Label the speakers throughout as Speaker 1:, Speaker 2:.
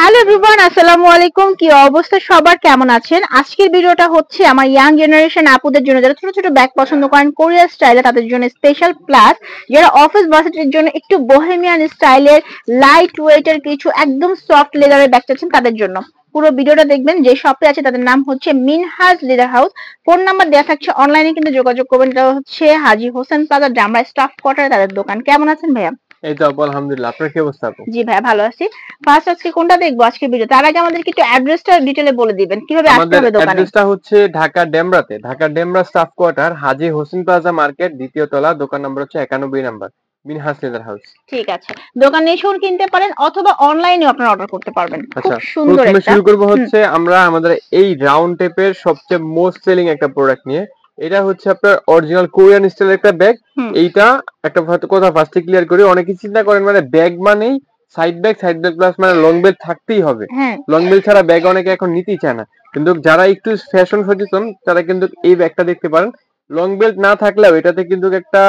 Speaker 1: Hello everyone, আসসালামু আলাইকুম। কি অবস্থা সবার, কেমন আছেন? আজকের ভিডিওটা হচ্ছে আমার ইয়াং জেনারেশন আপুদের জন্য, যারা ছোট ছোট ব্যাগ পছন্দ করেন কোরিয়ার স্টাইলে, তাদের জন্য স্পেশাল। প্লাস যারা অফিস ভার্সিটির জন্য একটু বোহেমিয়ান স্টাইলের লাইট ওয়েটের কিছু একদম সফট লেদারের ব্যাগ চাচ্ছেন, তাদের জন্য পুরো ভিডিওটা দেখবেন। যে শপে আছে তাদের নাম হচ্ছে Minhaj leather house. Phone number দেওয়া থাকছে, অনলাইনে কিন্তু যোগাযোগ করবেন। এটা হচ্ছে হাজী হোসেন প্লাজা, ডামরা স্টাফ কোয়ার্টারে তাদের দোকান। কেমন আছেন ভাইয়া?
Speaker 2: এই তো আপু, আলহামদুলিল্লাহ। আপনার কি অবস্থা আপু?
Speaker 1: জি ভাইয়া, ভালো আছি। ফার্স্ট আজকে কোনটা দেখবো আজকে ভিডিও? তার আগে আমাদেরকে একটু অ্যাড্রেসটা ডিটেইলে বলে দিবেন, কিভাবে আসতে
Speaker 2: আমাদের
Speaker 1: হবে দোকানে।
Speaker 2: অ্যাড্রেসটা হচ্ছে ঢাকা ডেমরাতে, ঢাকা ডেমরা স্টাফ কোয়ার্টার, হাজী হোসেন প্লাজা মার্কেট, দ্বিতীয় তলা, দোকান নম্বর হচ্ছে 91 নাম্বার, মিনহাজ লেদার হাউস।
Speaker 1: ঠিক আছে, দোকানে এসেও কিনতে পারেন অথবা অনলাইনে আপনারা অর্ডার করতে পারবেন। খুব
Speaker 2: আচ্ছা,
Speaker 1: সুন্দর
Speaker 2: প্রথমে
Speaker 1: একটা।
Speaker 2: শুরু করব হচ্ছে আমরা আমাদের এই রাউন্ড টেপের সবচেয়ে মোস্ট সেলিং একটা প্রোডাক্ট নিয়ে। এটা হচ্ছে আপনার অরিজিনাল কোরিয়ান স্টাইলের একটা ব্যাগ। এইটা একটা কথা ফার্স্টে ক্লিয়ার করি, অনেকে চিন্তা করেন মানে ব্যাগ মানেই সাইড ব্যাগ প্লাস মানে লং বেল্ট থাকতেই হবে। লং বেল্ট ছাড়া ব্যাগ অনেকে এখন নিতেই চায় না, কিন্তু যারা একটু ফ্যাশন সচেতন তারা কিন্তু এই ব্যাগটা দেখতে পারেন। লং বেল্ট না থাকলেও এটাতে কিন্তু একটা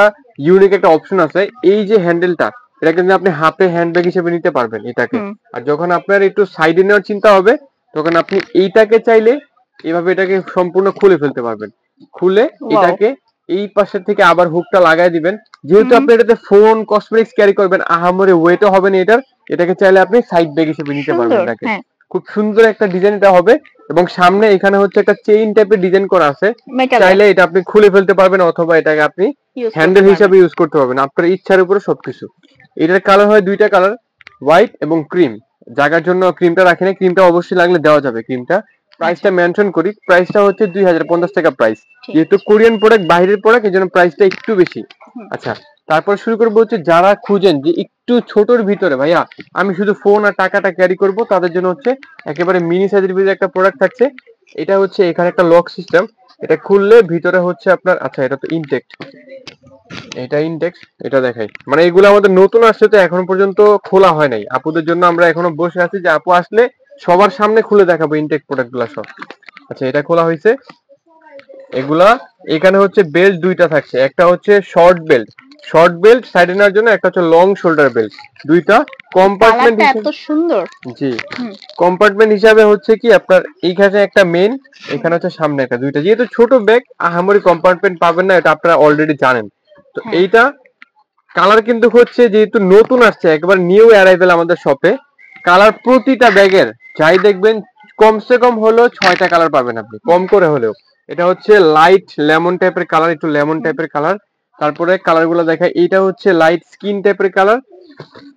Speaker 2: ইউনিক একটা অপশন আছে, এই যে হ্যান্ডেলটা, এটা কিন্তু আপনি হাতে হ্যান্ডব্যাগ হিসেবে নিতে পারবেন এটাকে। আর যখন আপনার একটু সাইডে নেওয়ার চিন্তা হবে, তখন আপনি এইটাকে চাইলে এভাবে এটাকে সম্পূর্ণ খুলে ফেলতে পারবেন। খুলে এটাকে এই পাশের থেকে আবার হুকটা লাগাই দিবেন। যেহেতু আপনি এটাতে ফোন কসমেটিক্স ক্যারি করবেন, আহামরি ওয়েটও হবে না এটাকে চাইলে আপনি সাইড ব্যাগ হিসেবে নিতে পারবেন এটাকে। খুব সুন্দর একটা ডিজাইন এটা হবে, এবং সামনে এখানে হচ্ছে একটা চেইন টাইপের ডিজাইন করা আছে। চাইলে এটা আপনি খুলে ফেলতে পারবেন অথবা এটাকে আপনি হ্যান্ডেল হিসেবে ইউজ করতে পারবেন, আপনার ইচ্ছার উপরে সবকিছু। এটার কালার হয় দুইটা কালার, হোয়াইট এবং ক্রিম। জায়গার জন্য ক্রিমটা রাখি না, ক্রিমটা অবশ্যই লাগলে দেওয়া যাবে ক্রিমটা। প্রাইসটা মেনশন করি, প্রাইসটা হচ্ছে 2050 টাকা প্রাইস। যেহেতু কোরিয়ান প্রোডাক্ট, বাইরের প্রোডাক্ট, এই জন্য প্রাইসটা একটু বেশি। আচ্ছা, তারপর শুরু করবো হচ্ছে যারা খুঁজেন যে একটু ছোটর ভিতরে ভাইয়া আমি শুধু ফোন আর টাকাটা ক্যারি করব, তাদের জন্য হচ্ছে একেবারে মিনি সাইজের ভিতরে একটা প্রোডাক্ট থাকছে। এটা হচ্ছে এখানে একটা লক সিস্টেম, এটা খুললে ভিতরে হচ্ছে আপনার, আচ্ছা এটা তো ইনটেক্ট, এটা ইনটেক্স, এটা দেখাই। মানে এগুলো আমাদের নতুন আসছে তো এখনো পর্যন্ত খোলা হয় নাই। আপুদের জন্য আমরা এখনো বসে আছি যে আপু আসলে সবার সামনে খুলে দেখাবো ইনটেক প্রোডাক্ট গুলা সব। আচ্ছা, এটা খোলা হয়েছে। এগুলা এখানে হচ্ছে বেল্ট দুইটা থাকছে, একটা হচ্ছে শর্ট বেল্ট সাইডে নেওয়ার জন্য, একটা হচ্ছে লং শোল্ডার বেল্ট। দুইটা কম্পার্টমেন্ট
Speaker 1: এত সুন্দর।
Speaker 2: জি, কম্পার্টমেন্ট হিসাবে হচ্ছে কি আপনার এইখানে একটা মেন, এখানে হচ্ছে সামনে একটা, দুইটা। যেহেতু ছোট ব্যাগ আহামরি কম্পার্টমেন্ট পাবেন না, এটা আপনারা অলরেডি জানেন। তো এইটা কালার কিন্তু হচ্ছে যেহেতু নতুন আসছে, একবার নিউ অ্যারাইভেল আমাদের শপে। কালার প্রতিটা ব্যাগের যাই দেখবেন কমসে কম হলো 6টা কালার পাবেন আপনি, কম করে হলেও। এটা হচ্ছে লাইট লেমন টাইপের কালার, একটু লেমন টাইপের কালার। তারপরে কালার গুলো দেখায়, এইটা হচ্ছে লাইট স্কিন টাইপের কালার,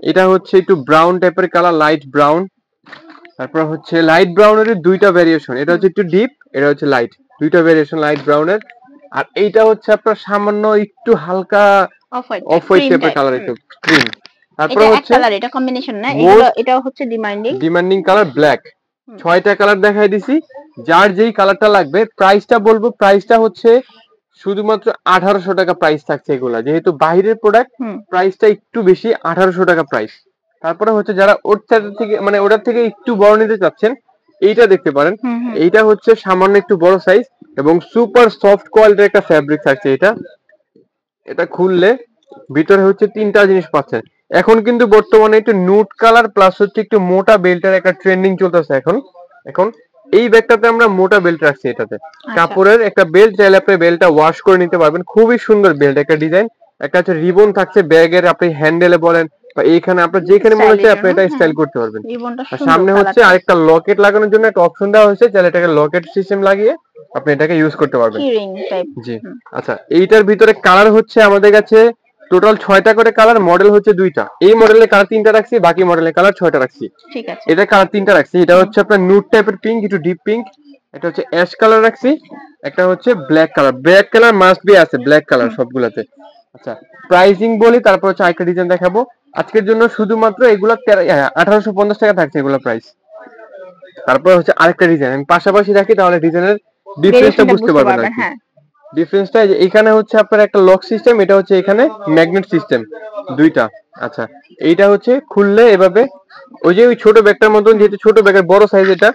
Speaker 2: এটা হচ্ছে একটু ব্রাউন টাইপের কালার, লাইট ব্রাউন। তারপর হচ্ছে লাইট ব্রাউনের দুইটা ভেরিয়েশন, এটা হচ্ছে একটু ডিপ, এটা হচ্ছে লাইট, দুইটা ভেরিয়েশন লাইট ব্রাউনের। আর এইটা হচ্ছে আপনার সামান্য একটু হালকা অফ হোয়াইট টাইপের কালার, একটু ক্রিম। তারপর হচ্ছে
Speaker 1: এটা কম্বিনেশন না, এটা হচ্ছে
Speaker 2: ডিমান্ডিং কালার ব্ল্যাক। 6টা কালার দেখাই দিছি, যার যেই কালারটা লাগবে। প্রাইসটা বলবো, প্রাইসটা হচ্ছে শুধুমাত্র 1800 টাকা প্রাইস থাকছে এগুলা, যেহেতু বাইরের প্রোডাক্ট প্রাইসটা একটু বেশি, 1800 টাকা প্রাইস। তারপরে হচ্ছে যারা ওটার থেকে একটু বড় নিতে চাচ্ছেন, এইটা দেখতে পারেন। এইটা হচ্ছে সামান্য একটু বড় সাইজ এবং সুপার সফট কোয়ালিটির একটা ফ্যাব্রিক থাকছে এটা। এটা খুললে ভিতরে হচ্ছে 3টা জিনিস পাচ্ছেন। এখন কিন্তু বর্তমানে একটু নুট কালার প্লাস হচ্ছে একটু মোটা বেল্টের একটা ট্রেন্ডিং চলতেছে এখন এই ব্যাগটাতে আমরা মোটা বেল্ট রাখছি। এটাতে কাপড়ের একটা বেল্ট, চাইলে আপনি বেল্টটা ওয়াশ করে নিতে পারবেন। খুবই সুন্দর বেল্ট, একটা ডিজাইন, একটা হচ্ছে রিবন থাকছে ব্যাগের, আপনি হ্যান্ডেলে বলেন বা এইখানে আপনার যেখানে মনে হচ্ছে আপনি এটা স্টাইল করতে পারবেন। আর সামনে হচ্ছে আরেকটা লকেট লাগানোর জন্য একটা অপশন দেওয়া হয়েছে, চাইলে এটাকে লকেট সিস্টেম লাগিয়ে আপনি এটাকে ইউজ করতে পারবেন। জি, আচ্ছা, এইটার ভিতরে কালার হচ্ছে আমাদের কাছে টোটাল 6টা করে কালার, মডেল হচ্ছে 2টা। এই মডেলের কালার 3টা রাখছি, বাকি মডেলের কালার 6টা রাখছি। ঠিক আছে, এটা কালার 3টা রাখছি। এটা হচ্ছে আপনার নুড টাইপের পিঙ্ক, একটু ডিপ পিঙ্ক। এটা হচ্ছে অ্যাশ কালার রাখছি, একটা হচ্ছে ব্ল্যাক কালার মাস্ট বি আছে ব্ল্যাক কালার সবগুলাতে। আচ্ছা, প্রাইসিং বলি, তারপর হচ্ছে আরেকটা ডিজাইন দেখাবো। আজকের জন্য শুধুমাত্র এগুলা 1850 টাকা থাকছে এগুলা প্রাইস। তারপর হচ্ছে আরেকটা ডিজাইন আমি পাশাপাশি রাখি, তাহলে ডিজাইনের ডিফারেন্সটা বুঝতে পারবেন আর কি। ডিফারেন্সটা এখানে হচ্ছে আপনার একটা লক সিস্টেম, এটা হচ্ছে এখানে ম্যাগনেট সিস্টেম, দুইটা। আচ্ছা, এইটা হচ্ছে খুললে এভাবে ওই যে ওই ছোট ব্যাগটার মতন, যেহেতু ছোট ব্যাগের বড় সাইজ, এটা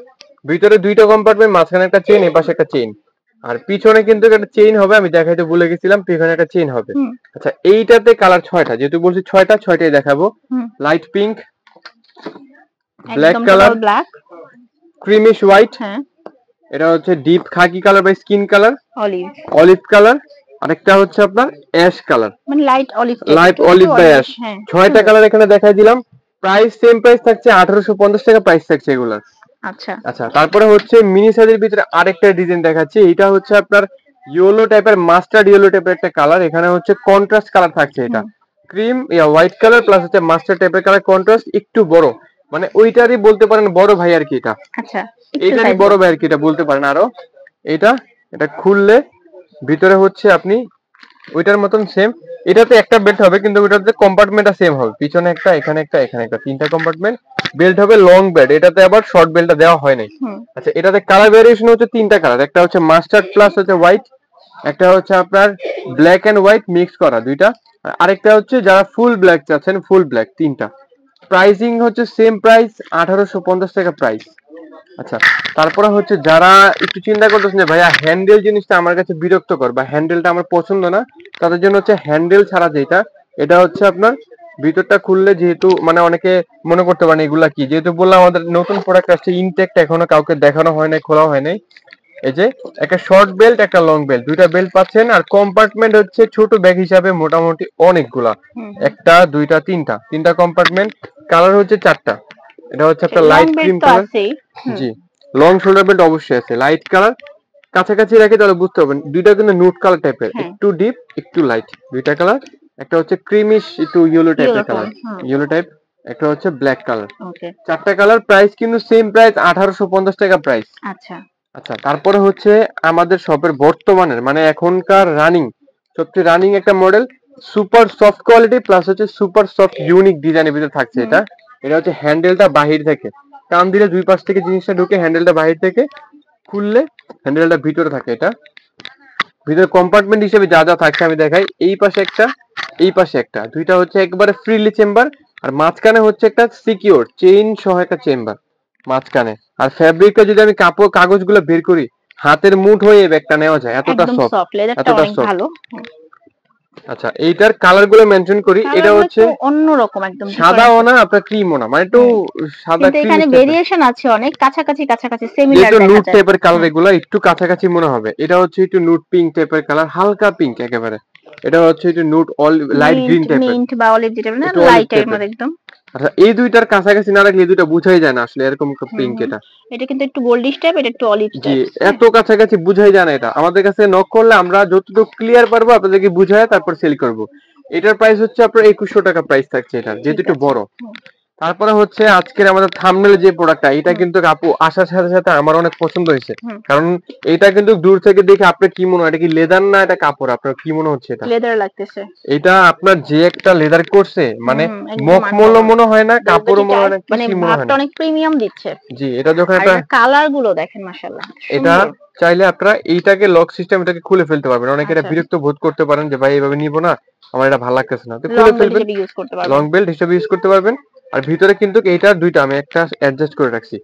Speaker 2: ভিতরে 2টা কম্পার্টমেন্ট, মাঝখানে একটা চেইন, এই পাশে একটা চেইন, আর পিছনে কিন্তু একটা চেইন হবে, আমি দেখাইতে ভুলে গেছিলাম, পিছনে একটা চেইন হবে। আচ্ছা, এইটাতে কালার 6টা, যেহেতু বলছি 6টাই দেখাবো। Light pink, black colour,
Speaker 1: black,
Speaker 2: creamish white,
Speaker 1: হ্যাঁ,
Speaker 2: এটা হচ্ছে ডিপ খাকি কালার বা skin colour,
Speaker 1: olive,
Speaker 2: olive colour, আরেকটা হচ্ছে আপনার অ্যাশ কালার,
Speaker 1: মানে লাইট অলিভ,
Speaker 2: লাইট অলিভ বা অ্যাশ। 6টা কালার এখানে দেখাই দিলাম। প্রাইস সেম প্রাইস থাকছে 1850 টাকা প্রাইস থাকছে এগুলার।
Speaker 1: আচ্ছা
Speaker 2: আচ্ছা, তারপরে হচ্ছে মিনি সাইজের ভিতরে আরেকটা ডিজাইন দেখাচ্ছি। এটা হচ্ছে আপনার ইয়েলো টাইপের, মাস্টার্ড ইয়েলো টাইপের একটা কালার। এখানে হচ্ছে কন্ট্রাস্ট কালার থাকছে, এটা ক্রিম হোয়াইট কালার প্লাস হচ্ছে মাস্টার্ড টাইপের কালার, কন্ট্রাস্ট একটু বড়, মানে ওইটারই বলতে পারেন বড় ভাই আর কি এটা।
Speaker 1: আচ্ছা,
Speaker 2: এটারই বড় ভাই আর কি এটা বলতে পারেন আরো। এটা এটা খুললে ভিতরে হচ্ছে আপনি ওইটার মতন সেম, এটাতে একটা বেল্ট হবে কিন্তু ওইটাতে কম্পার্টমেন্টটা সেম হবে, পিছনে একটা, এখানে একটা, এখানে একটা, 3টা কম্পার্টমেন্ট। বেল্ট হবে লং বেল্ট, এটাতে আবার শর্ট বেল্টটা দেওয়া হয় নাই। আচ্ছা, এটাতে কালার ভেরিয়েশন হচ্ছে 3টা কালার, একটা হচ্ছে মাস্টার্ড প্লাস হচ্ছে হোয়াইট, একটা হচ্ছে আপনার ব্ল্যাক এন্ড হোয়াইট মিক্স করা দুইটা, আর আরেকটা হচ্ছে যারা ফুল ব্ল্যাক চাচ্ছেন ফুল ব্ল্যাক, 3টা। প্রাইসিং হচ্ছে সেম প্রাইস 1850 টাকা প্রাইস। আচ্ছা, তারপরে হচ্ছে যারা একটু চিন্তা করতেছেন যে ভাইয়া হ্যান্ডেল জিনিসটা আমার কাছে বিরক্তকর বা হ্যান্ডেলটা আমার পছন্দ না, তাদের জন্য হচ্ছে হ্যান্ডেল ছাড়া যেটা, এটা হচ্ছে আপনার ভিতরটা খুললে, যেহেতু মানে অনেকে মনে করতে পারেন এগুলা কি, যেহেতু বললাম আমাদের নতুন প্রোডাক্ট আসছে, ইনটেকটা এখনো কাউকে দেখানো হয় নাই, খোলা হয় নাই। এই যে একটা শর্ট বেল্ট, একটা লং বেল্ট, দুইটা বেল্ট পাচ্ছেন। আর কম্পার্টমেন্ট হচ্ছে ছোট ব্যাগ হিসাবে মোটামুটি অনেকগুলা, একটা দুইটা তিনটা কম্পার্টমেন্ট। কালার হচ্ছে 4টা। এটা হচ্ছে একটা লাইট ক্রিম কালার, জি লং শোল্ডার বেল্ট অবশ্যই আছে, লাইট কালার। কাছাকাছি রাখে তাহলে বুঝতে পারবেন, দুইটা কিন্তু নুট কালার টাইপের, একটু ডিপ একটু লাইট, দুইটা কালার। একটা হচ্ছে ক্রিমিশ একটু ইয়েলো টাইপের কালার, ইয়েলো টাইপ, একটা হচ্ছে ব্ল্যাক কালার। 4টা কালার, প্রাইস কিন্তু সেম প্রাইস 1850 টাকা প্রাইস।
Speaker 1: আচ্ছা
Speaker 2: আচ্ছা, তারপরে হচ্ছে আমাদের শপের বর্তমানের মানে এখনকার রানিং সবচেয়ে রানিং একটা model, super soft quality plus হচ্ছে সুপার সফট ইউনিক ডিজাইনের ভিতরে থাকছে এটা। এটা হচ্ছে হ্যান্ডেলটা বাহির থেকে টান দিলে দুই পাশ থেকে জিনিসটা ঢুকে, হ্যান্ডেলটা বাহির থেকে খুললে হ্যান্ডেলটা ভিতরে থাকে। এটা ভিতরে কম্পার্টমেন্ট হিসেবে যা যা থাকছে আমি দেখাই। এই পাশে একটা, এই পাশে একটা, দুইটা হচ্ছে একবারে ফ্রিলি চেম্বার, আর মাঝখানে হচ্ছে একটা সিকিউর চেইন সহ একটা চেম্বার মাঝখানে। আর ফ্যাব্রিকটা যদি আমি কাপড় কাগজগুলো বের করি, হাতের মুঠ হয়ে এই ব্যাগটা নেওয়া যায়, এতটা সফট, এতটা সফট। আচ্ছা, এইটার কালার গুলো মেনশন করি। এটা হচ্ছে
Speaker 1: অন্যরকম, একদম
Speaker 2: সাদাও না আপনার ক্রিমও না, মানে একটু সাদা ক্রিম,
Speaker 1: এখানে ভেরিয়েশন আছে অনেক, কাছাকাছি সিমিলার
Speaker 2: দেখা যায়, নুট টাইপের কালার, এগুলো একটু কাছাকাছি মনে হবে। এটা হচ্ছে একটু নুট পিঙ্ক টাইপের কালার, হালকা পিঙ্ক একেবারে। এটা হচ্ছে একটু নুট লাইট গ্রিন টাইপের,
Speaker 1: মিন্ট বা অলিভ যেটা না, লাইট এর মধ্যে একদম।
Speaker 2: আচ্ছা, এই দুইটার কাছাকাছি না রাখলে এই দুইটা বুঝাই যায় না আসলে এরকম পিঙ্ক।
Speaker 1: এটা কিন্তু একটু গোল্ডিশ টাইপ, এটা একটু অলিভ টাইপ,
Speaker 2: জি এত কাছাকাছি বুঝাই যায় না। এটা আমাদের কাছে নক করলে আমরা যতটুকু ক্লিয়ার পারবো আপনাদেরকে বুঝায় তারপর সেল করব। এটার প্রাইস হচ্ছে আপনার 2100 টাকা প্রাইস থাকছে এটা, যেহেতু একটু বড়। তারপরে হচ্ছে আজকের আমাদের থাম্বনেল যে প্রোডাক্টটা, এটা কিন্তু আপু আসার সাথে সাথে আমার অনেক পছন্দ হয়েছে, কারণ এটা কিন্তু দূর থেকে দেখে আপনার কি মনে হয়, এটা কি লেদার না এটা কাপড়, আপনার কি মনে হচ্ছে? এটা
Speaker 1: লেদার লাগতেছে।
Speaker 2: এটা আপনার যে একটা লেদার করছে, মানে মখমলও মনে হয় না, কাপড়ও মনে হয় না,
Speaker 1: মানে ভাবটা অনেক প্রিমিয়াম দিচ্ছে।
Speaker 2: জি, এটা যখন একটা
Speaker 1: কালার গুলো দেখেন মাশাআল্লাহ,
Speaker 2: এটা চাইলে আপনারা এইটাকে লক সিস্টেম এটাকে খুলে ফেলতে পারবেন। অনেকে এটা বিরক্ত বোধ করতে পারেন যে ভাই এইভাবে নিব না, আমার এটা ভালো লাগতেছে না, তো খুলে ফেলবেন, লং বেল্ট হিসেবে ইউজ করতে পারবেন। আর ভিতরে কিন্তু এইটার দুইটা আমি একটা অ্যাডজাস্ট করে রাখছি,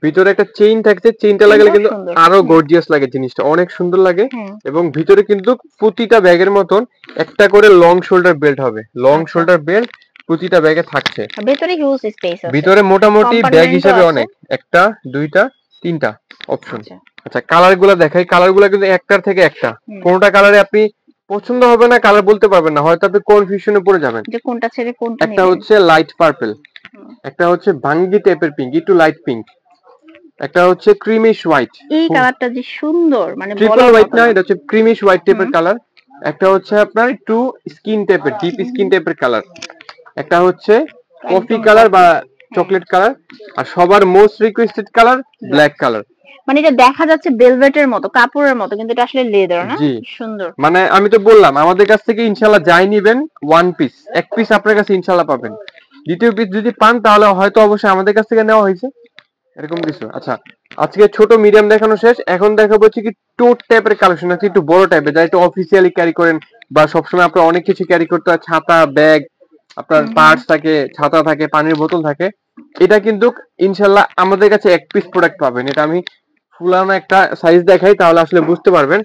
Speaker 2: ভিতরে একটা চেইন থাকছে, চেইনটা লাগালে কিন্তু আরো গর্জিয়াস লাগে, জিনিসটা অনেক সুন্দর লাগে। এবং ভিতরে কিন্তু প্রতিটা ব্যাগের মতন একটা করে লং শোল্ডার বেল্ট হবে, লং শোল্ডার বেল্ট প্রতিটা ব্যাগে থাকছে।
Speaker 1: ভিতরে হিউজ স্পেস আছে,
Speaker 2: ভিতরে মোটামুটি ব্যাগ হিসেবে অনেক, একটা দুইটা তিনটা অপশন। আচ্ছা, কালার গুলা দেখাই। কালার গুলা কিন্তু একটার থেকে একটা, কোনটা কালারে আপনি পছন্দ হবে না কালার বলতে পারবেন না, হয়তো আপনি কনফিউশনে পড়ে যাবেন
Speaker 1: যে কোনটা ছেড়ে কোনটা নেবেন।
Speaker 2: একটা হচ্ছে লাইট পার্পল, একটা হচ্ছে ভাঙ্গি টাইপের পিঙ্ক, একটু লাইট পিঙ্ক, একটা হচ্ছে ক্রিমিশ হোয়াইট।
Speaker 1: এই কালারটা যে সুন্দর, মানে
Speaker 2: ট্রিপল হোয়াইট না, এটা হচ্ছে ক্রিমিশ হোয়াইট টাইপের কালার। একটা হচ্ছে আপনার একটু স্কিন টাইপের, ডিপ স্কিন টাইপের কালার। একটা হচ্ছে কফি কালার বা চকলেট কালার। আর সবার most requested colour black colour,
Speaker 1: মানে এটা দেখা যাচ্ছে ভেলভেটের মতো, কাপড়ের মতো, কিন্তু এটা আসলে লেদার না, সুন্দর।
Speaker 2: মানে আমি তো বললাম আমাদের কাছ থেকে ইনশাআল্লাহ যাই নিবেন ওয়ান পিস, এক পিস আপনার কাছে ইনশাআল্লাহ পাবেন, দ্বিতীয় পিস যদি পান তাহলে হয়তো অবশ্যই আমাদের কাছ থেকে নেওয়া হয়েছে, এরকম কিছু। আচ্ছা, আজকে ছোট মিডিয়াম দেখানো শেষ, এখন দেখাবো হচ্ছে কি টোট টাইপের কালেকশন আছে, একটু বড় টাইপের, যা একটু অফিসিয়ালি ক্যারি করেন বা সবসময় আপনার অনেক কিছু ক্যারি করতে হয়, ছাতা ব্যাগ, আপনার পার্স থাকে, ছাতা থাকে, পানির বোতল থাকে। এটা কিন্তু ইনশাআল্লাহ আমাদের কাছে এক পিস প্রোডাক্ট পাবেন। এটা আমি ফুলানো একটা সাইজ দেখাই তাহলে আসলে বুঝতে পারবেন।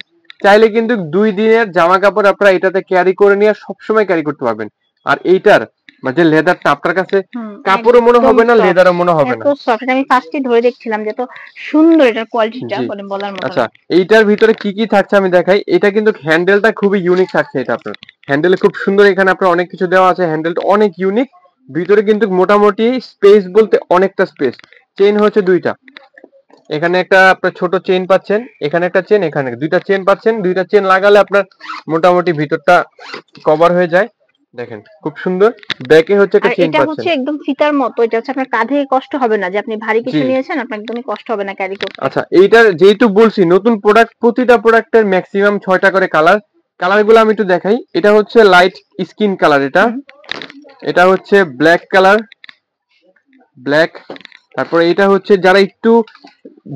Speaker 2: চাইলে কিন্তু 2 দিনের জামা কাপড় আপনারা এটাতে ক্যারি করে নিয়ে সবসময় ক্যারি করতে পারবেন। আর এইটার মানে যে লেদারটা আপনার কাছে কাপড়ও মনে হবে না, লেদারও মনে হবে না,
Speaker 1: এত সফট। আমি ফার্স্টে ধরে দেখছিলাম যে এত সুন্দর এটার কোয়ালিটিটা, মানে বলার মতো।
Speaker 2: আচ্ছা, এইটার ভিতরে কি কি থাকছে আমি দেখাই। এটা কিন্তু হ্যান্ডেলটা খুবই ইউনিক থাকছে। এটা আপনার হ্যান্ডেল খুব সুন্দর, এখানে আপনার অনেক কিছু দেওয়া আছে, হ্যান্ডেলটা অনেক ইউনিক। ভিতরে কিন্তু মোটামুটি স্পেস বলতে অনেকটা স্পেস। চেইন হচ্ছে দুইটা, এখানে একটা আপনার ছোট চেইন পাচ্ছেন, এখানে একটা চেইন, এখানে দুইটা চেইন পাচ্ছেন। দুইটা চেইন লাগালে আপনার মোটামুটি ভিতরটা কভার হয়ে যায়। দেখেন খুব সুন্দর। ব্যাকে হচ্ছে একটা চেইন পাচ্ছেন, এটা হচ্ছে
Speaker 1: একদম ফিতার মতো। এটা হচ্ছে আপনার কাঁধে কষ্ট হবে না, যে আপনি ভারী কিছু নিয়েছেন আপনার একদমই কষ্ট হবে না ক্যারি করতে।
Speaker 2: আচ্ছা, এইটার যেহেতু বলছি নতুন প্রোডাক্ট, প্রতিটা প্রোডাক্টের ম্যাক্সিমাম 6টা করে কালারগুলো আমি একটু দেখাই। এটা হচ্ছে লাইট স্কিন কালার, এটা হচ্ছে ব্ল্যাক কালার, ব্ল্যাক। তারপরে এটা হচ্ছে যারা একটু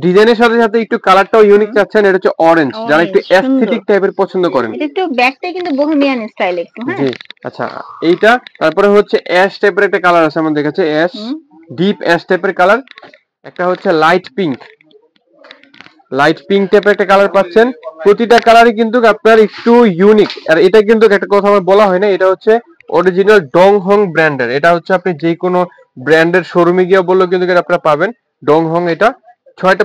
Speaker 2: ডিজাইনের সাথে সাথে একটু কালারটাও ইউনিক চাচ্ছেন, এটা হচ্ছে অরেঞ্জ, যারা একটু অ্যাস্থেটিক টাইপের পছন্দ করেন।
Speaker 1: এটা একটু ব্যাকটা কিন্তু বোহেমিয়ান স্টাইল একটু। হ্যাঁ
Speaker 2: জি। আচ্ছা, এইটা তারপরে হচ্ছে অ্যাশ টাইপের একটা কালার আছে আমাদের কাছে, অ্যাশ, ডিপ অ্যাশ টাইপের কালার। একটা হচ্ছে লাইট পিঙ্ক টাইপের একটা কালার পাচ্ছেন। প্রতিটা কালারই কিন্তু আপনার একটু ইউনিক। আর এটা কিন্তু একটা কথা আমার বলা হয় না, এটা হচ্ছে অরিজিনাল ডং হং ব্র্যান্ডের। এটা হচ্ছে আপনি যে কোনো ব্র্যান্ডের শোরুমে গিয়ে বললেও কিন্তু এটা আপনারা পাবেন, ডং হং। এটা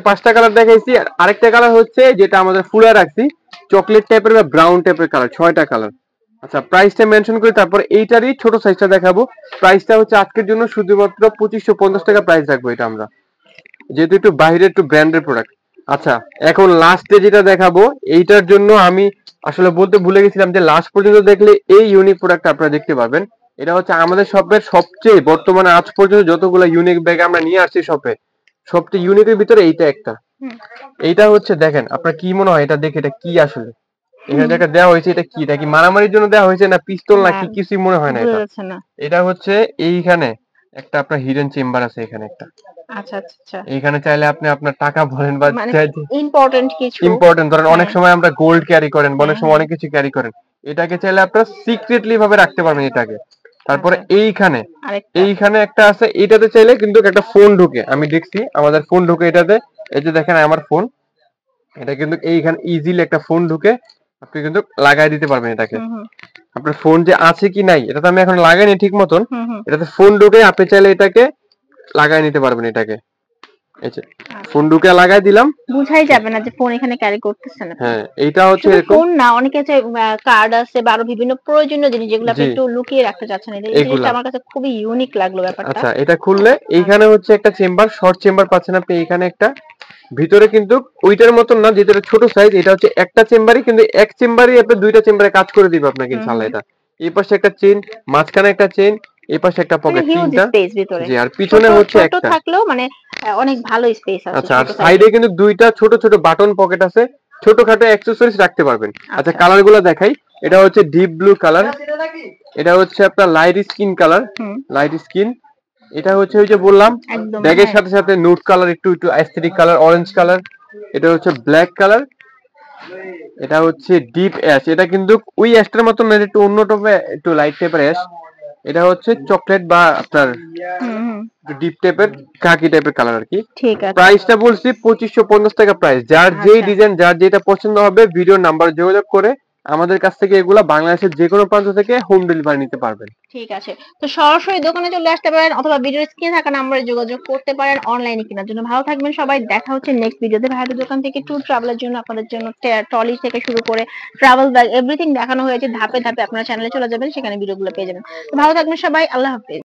Speaker 2: 5টা কালার দেখাইছি। আর আরেকটা কালার হচ্ছে যেটা আমাদের ফুলে রাখছি, চকলেট টাইপের বা ব্রাউন টাইপের কালার, 6টা কালার। আচ্ছা, প্রাইসটা মেনশন করি, তারপর এইটারই ছোট সাইজটা দেখাবো। প্রাইসটা হচ্ছে আজকের জন্য শুধুমাত্র 2550 টাকা প্রাইস রাখবো এটা আমরা, যেহেতু একটু বাইরের একটু ব্র্যান্ডের প্রোডাক্ট। আচ্ছা, এখন লাস্টে যেটা দেখাবো, এইটার জন্য আমি আসলে বলতে ভুলে গেছিলাম যে লাস্ট পর্যন্ত দেখলে এই ইউনিক প্রোডাক্ট আপনারা দেখতে পাবেন। এটা হচ্ছে আমাদের শপের সবচেয়ে বর্তমানে আজ পর্যন্ত যতগুলো ইউনিক ব্যাগ আমরা নিয়ে আসছি শপে, সবচেয়ে ইউনিকের ভিতরে এইটা একটা। এইটা হচ্ছে দেখেন, আপনার কি মনে হয় এটা দেখে, এটা কি আসলে এখানে যেটা দেওয়া হয়েছে, এটা কি? এটা কি মারামারির জন্য দেওয়া হয়েছে, না পিস্তল, না কি? কিছুই মনে হয় না এটা। এটা হচ্ছে এইখানে একটা আপনার হিডেন চেম্বার আছে, এখানে একটা। আচ্ছা আচ্ছা, এইখানে চাইলে আপনি আপনার টাকা ভরেন বা ইম্পর্টেন্ট ধরেন, অনেক সময় আমরা গোল্ড ক্যারি করেন, অনেক সময় অনেক কিছু ক্যারি করেন, এটাকে চাইলে আপনারা সিক্রেটলি ভাবে রাখতে পারবেন এটাকে। তারপরে এইখানে একটা আছে, এটাতে চাইলে কিন্তু একটা ফোন ঢুকে, আমি দেখছি আমাদের ফোন ঢুকে এটাতে। এই যে দেখেন আমার ফোন, এটা কিন্তু এইখানে ইজিলি একটা ফোন ঢুকে আপনি কিন্তু লাগাই দিতে পারবেন এটাকে। আপনার ফোন যে আছে কি নাই এটা তো আমি এখন লাগাইনি ঠিক মতন, এটাতে ফোন ঢুকে আপনি চাইলে এটাকে লাগাই নিতে পারবেন এটাকে। এই যে ফোন ঢুকে লাগাই দিলাম, বুঝাই যাবে না যে ফোন এখানে ক্যারি করতেছেন আপনি। হ্যাঁ, এইটা হচ্ছে এরকম। ফোন না, অনেকে আছে কার্ড আছে বা আরো বিভিন্ন প্রয়োজনীয় জিনিস যেগুলো আপনি একটু লুকিয়ে রাখতে চাচ্ছেন। এই জিনিসটা আমার কাছে খুবই ইউনিক লাগলো ব্যাপারটা। আচ্ছা, এটা খুললে এইখানে হচ্ছে একটা চেম্বার, শর্ট চেম্বার পাচ্ছেন আপনি এইখানে একটা। ভিতরে কিন্তু ওইটার মতন না, যেটা ছোট সাইজ, এটা হচ্ছে একটা চেম্বারই, কিন্তু এক চেম্বারই আপনি দুইটা চেম্বারে কাজ করে দিবে আপনাকে ইনশাআল্লাহ। এটা এই পাশে একটা চেইন, মাঝখানে একটা চেইন, এই পাশে একটা পকেট, তিনটা। জি, আর পিছনে হচ্ছে একটা, থাকলেও মানে অনেক ভালো স্পেস আছে। আচ্ছা, আর সাইডে কিন্তু দুইটা ছোট ছোট বাটন পকেট আছে, ছোটখাটো অ্যাকসেসরিজ রাখতে পারবেন। আচ্ছা, কালারগুলো দেখাই। এটা হচ্ছে ডিপ ব্লু কালার, এটা হচ্ছে আপনার light skin colour, light skin. এটা হচ্ছে ওই যে বললাম ব্যাগের সাথে সাথে নুট কালার, একটু একটু অ্যাস্থেটিক কালার, অরেঞ্জ কালার। এটা হচ্ছে ব্ল্যাক কালার, এটা হচ্ছে ডিপ অ্যাশ। এটা কিন্তু ওই অ্যাশটার মতন না, একটু অন্য টাইপের, একটু লাইট টাইপের অ্যাশ। এটা হচ্ছে চকলেট বা আপনার ডিপ টাইপের কাকি টাইপের কালার আর কি। ঠিক আছে, প্রাইসটা বলছি 2550 টাকা প্রাইস। যার যেই ডিজাইন, যার যেটা পছন্দ হবে, ভিডিওর নাম্বার যোগাযোগ করে আমাদের কাছ থেকে এগুলা বাংলাদেশের যে কোনো প্রান্ত থেকে হোম ডেলিভারি নিতে পারবেন। ঠিক আছে, তো সরাসরি দোকানে চলে আসতে পারেন অথবা ভিডিওর স্ক্রিনে থাকা নম্বরে যোগাযোগ করতে পারেন অনলাইনে কেনার জন্য। ভালো থাকবেন সবাই, দেখা হচ্ছে নেক্সট ভিডিওতে। ভাইদের দোকান থেকে ট্যুর ট্রাভেলের জন্য আপনাদের জন্য ট্রলি থেকে শুরু করে ট্রাভেল ব্যাগ এভরিথিং দেখানো হয়েছে ধাপে ধাপে। আপনারা চ্যানেলে চলে যাবেন, সেখানে ভিডিওগুলো পেয়ে যাবেন। ভালো থাকবেন সবাই, আল্লাহ হাফেজ।